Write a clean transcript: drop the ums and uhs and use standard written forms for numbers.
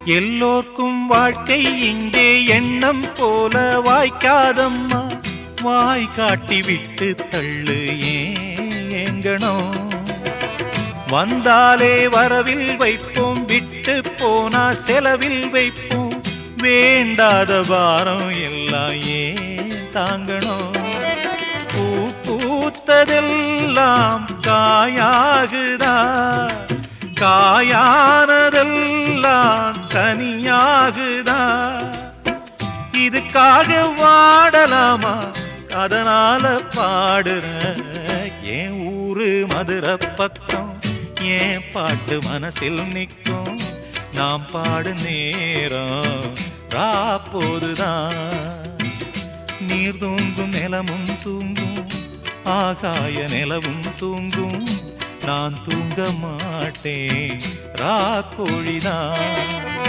எல்லோர்க்கும் வாழ்க்கை இங்கே எண்ணம் போல வாய்க்காதம்மா. வாய் காட்டி விட்டு தள்ளு ஏங்கணும். வந்தாலே வரவில் வைப்போம், விட்டு போனா செலவில் வைப்போம். வேண்டாத பாரம் எல்லாம் ஏன் தாங்கணும். பூ பூத்ததெல்லாம் காயாகுதா, காயானதெல்லாம் தனியாகுதா. இதுக்காக வாடலாமா, அதனால பாடுற. என் ஊரு மதுரை பக்கம், என் பாட்டு மனசில் நிற்கும். நாம் பாடு நேரம் ராப்போதுதான். நீர் தூங்கும் நிலமும் தூங்கும், ஆகாய நிலவும் தூங்கும். நான் தூங்க மாட்டேன், ராக்கோழிதான்.